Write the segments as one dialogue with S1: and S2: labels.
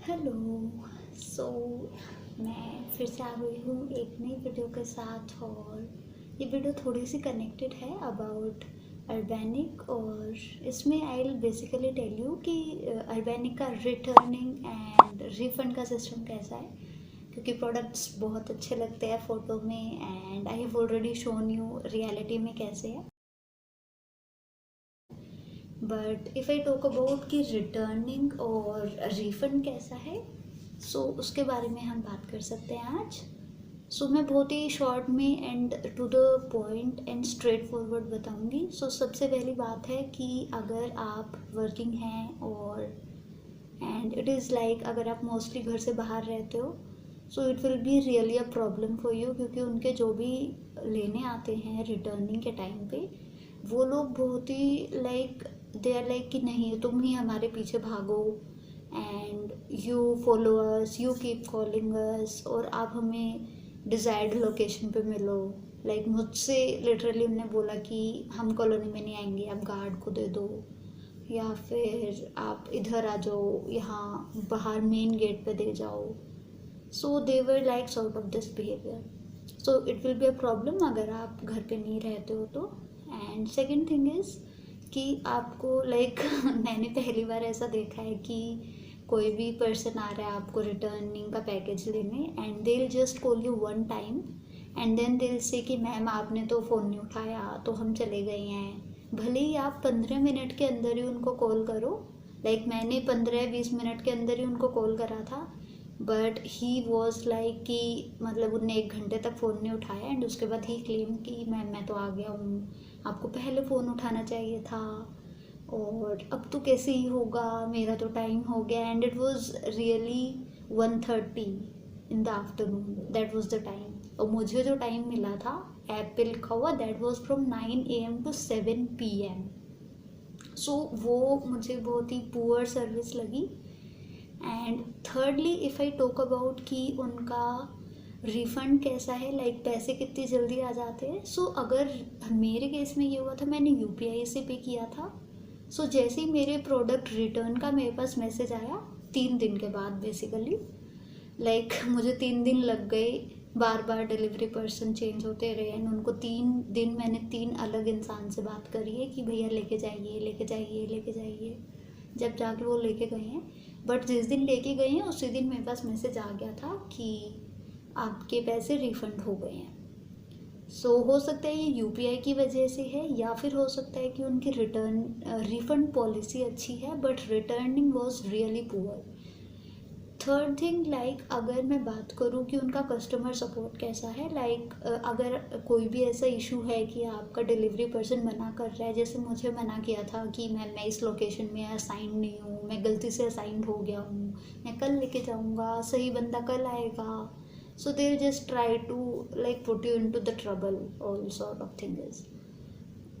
S1: Hello. सो मैं फिर से आ गई हूँ एक नई वीडियो के साथ। और ये वीडियो थोड़ी सी कनेक्टेड है अबाउट अर्बैनिक। और इसमें I will basically tell you कि अर्बैनिक का रिटर्निंग एंड रिफंड का सिस्टम कैसा है, क्योंकि प्रोडक्ट्स बहुत अच्छे लगते हैं फ़ोटो में and I have already shown you reality में कैसे है। But if I talk about कि रिटर्निंग और रिफ़ंड कैसा है, सो उसके बारे में हम बात कर सकते हैं आज। सो मैं बहुत ही शॉर्ट में and to the point and straightforward बताऊंगी। सो सबसे पहली बात है कि अगर आप वर्किंग हैं और एंड इट इज़ लाइक अगर आप मोस्टली घर से बाहर रहते हो, सो it will be really a problem for you, क्योंकि उनके जो भी लेने आते हैं रिटर्निंग के टाइम पे वो लोग बहुत ही लाइक दे आर लाइक कि नहीं तुम ही हमारे पीछे भागो and you follow us, you keep calling us और आप हमें डिज़ायर्ड लोकेशन पे मिलो। लाइक मुझसे लिटरली उन्होंने बोला कि हम कॉलोनी में नहीं आएंगे, आप गार्ड को दे दो या फिर आप इधर आ जाओ, यहाँ बाहर मेन गेट पे दे जाओ। So they were like sort of this behaviour. So it will be a problem अगर आप घर पे नहीं रहते हो तो। एंड सेकेंड थिंग इज़ कि आपको लाइक मैंने पहली बार ऐसा देखा है कि कोई भी पर्सन आ रहा है आपको रिटर्निंग का पैकेज लेने and they will just call you one time and then they will say कि मैम आपने तो फ़ोन नहीं उठाया तो हम चले गए हैं। भले ही आप 15 मिनट के अंदर ही उनको कॉल करो, लाइक मैंने 15-20 मिनट के अंदर ही उनको कॉल करा था, बट ही वॉज लाइक कि मतलब उनने 1 घंटे तक फ़ोन नहीं उठाया एंड उसके बाद ही क्लेम कि मैम मैं तो आ गया हूँ, आपको पहले फ़ोन उठाना चाहिए था और अब तो कैसे ही होगा, मेरा तो टाइम हो गया। And it was really 1:30 in the afternoon, that was the time. और मुझे जो टाइम मिला था ऐप पे लिखा हुआ that was from 9 AM to 7 PM। सो वो मुझे बहुत ही पुअर सर्विस लगी। And thirdly if I talk about कि उनका रिफ़ंड कैसा है, लाइक पैसे कितनी जल्दी आ जाते हैं। सो अगर मेरे केस में ये हुआ था, मैंने UPI से पे किया था। सो जैसे ही मेरे प्रोडक्ट रिटर्न का मेरे पास मैसेज आया 3 दिन के बाद बेसिकली, लाइक मुझे 3 दिन लग गए, बार बार डिलीवरी पर्सन चेंज होते रहे एंड उनको 3 दिन मैंने 3 अलग इंसान से बात करी है कि भैया लेके जाइए लेके जाइए लेके जाइए, जब जाके वो लेके गए हैं। बट जिस दिन लेके गए हैं उसी दिन मेरे पास मैसेज आ गया था कि आपके पैसे रिफ़ंड हो गए हैं। सो हो सकता है ये UPI की वजह से है या फिर हो सकता है कि उनकी रिफ़ंड पॉलिसी अच्छी है but returning was really poor. Third thing, like अगर मैं बात करूँ कि उनका कस्टमर सपोर्ट कैसा है, लाइक अगर कोई भी ऐसा इशू है कि आपका डिलीवरी पर्सन मना कर रहा है, जैसे मुझे मना किया था कि मैं इस लोकेशन में असाइंड नहीं हूँ, मैं गलती से असाइंड हो गया हूँ, मैं कल लेके जाऊँगा, सही बंदा कल आएगा। So they just try to like put you into the trouble, all sort of things.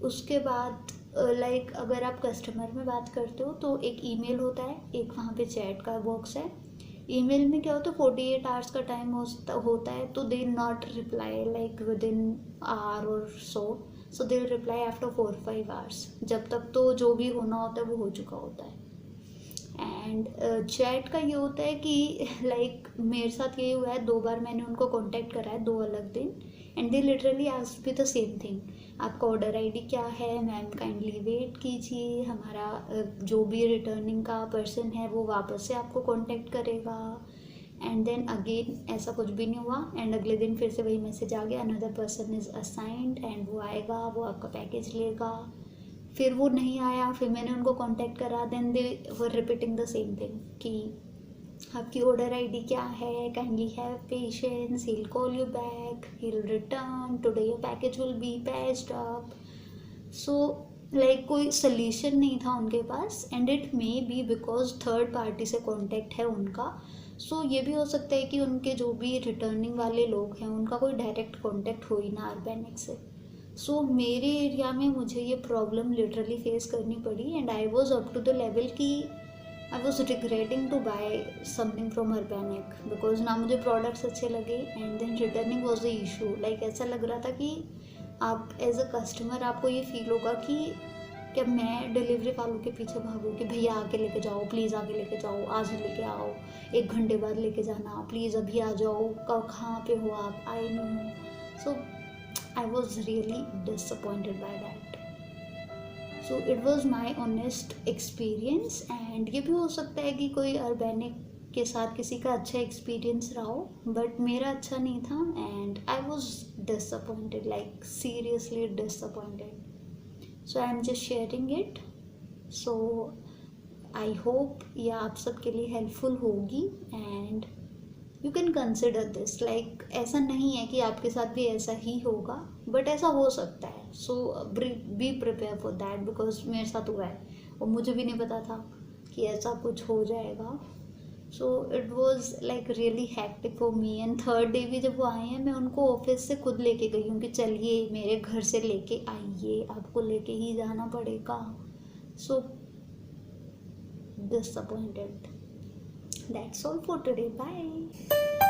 S1: उसके बाद लाइक अगर आप कस्टमर में बात करते हो तो एक ईमेल होता है, एक वहाँ पे चैट का बॉक्स है। ईमेल में क्या होता है 48 आवर्स का टाइम होता है, तो they not reply like within hour और so they reply after 4-5 hours, जब तक तो जो भी होना होता है वो हो चुका होता है। एंड चैट का ये होता है कि लाइक मेरे साथ ये हुआ है, 2 बार मैंने उनको कांटेक्ट करा है 2 अलग दिन and they literally asked me the same thing, आपका ऑर्डर ID क्या है मैम, काइंडली वेट कीजिए, हमारा जो भी रिटर्निंग का पर्सन है वो वापस से आपको कांटेक्ट करेगा। एंड देन अगेन ऐसा कुछ भी नहीं हुआ एंड अगले दिन फिर से वही मैसेज आ गया, another person is assigned and वो आएगा, वो आपका पैकेज लेगा। फिर वो नहीं आया, फिर मैंने उनको कांटेक्ट करा, then they were repeating the same thing कि आपकी ऑर्डर ID क्या है, kindly have patience, he will call you back, he will return today, your package will be patched up. So like कोई सल्यूशन नहीं था उनके पास and it may be because third party से कांटेक्ट है उनका। सो ये भी हो सकता है कि उनके जो भी रिटर्निंग वाले लोग हैं उनका कोई डायरेक्ट कांटेक्ट हो ही ना अर्बैनिक से। सो मेरे एरिया में मुझे ये प्रॉब्लम लिटरली फेस करनी पड़ी and I was up to the level कि I was regretting to buy something from Urbanic because ना मुझे प्रोडक्ट्स अच्छे लगे and then returning was the issue. Like ऐसा लग रहा था कि आप एज अ कस्टमर आपको ये फील होगा कि कि अब मैं डिलीवरी वालों के पीछे भागूँ कि भैया आके लेके जाओ, प्लीज़ आके लेके जाओ, आज ही लेके आओ, 1 घंटे बाद लेके जाना, प्लीज़ अभी आ जाओ, कब कहाँ पे हो आप, आए नहीं हो. So I was really disappointed by that. So it was my honest experience. And ये भी हो सकता है कि कोई अर्बेनिक के साथ किसी का अच्छा एक्सपीरियंस रहा हो, बट मेरा अच्छा नहीं था. And I was disappointed, like seriously disappointed. So I am just sharing it. So I hope ये आप सबके लिए हेल्पफुल होगी. And you can consider this, like ऐसा नहीं है कि आपके साथ भी ऐसा ही होगा, बट ऐसा हो सकता है. So be prepare for that, because मेरे साथ हुआ है और मुझे भी नहीं पता था कि ऐसा कुछ हो जाएगा. सो it was like really hectic for me. And third day भी जब वो आए हैं, मैं उनको ऑफिस से खुद लेके गई हूँ कि चलिए मेरे घर से लेके आइए, आपको लेके ही जाना पड़ेगा. सो disappointed. That's all for today. Bye.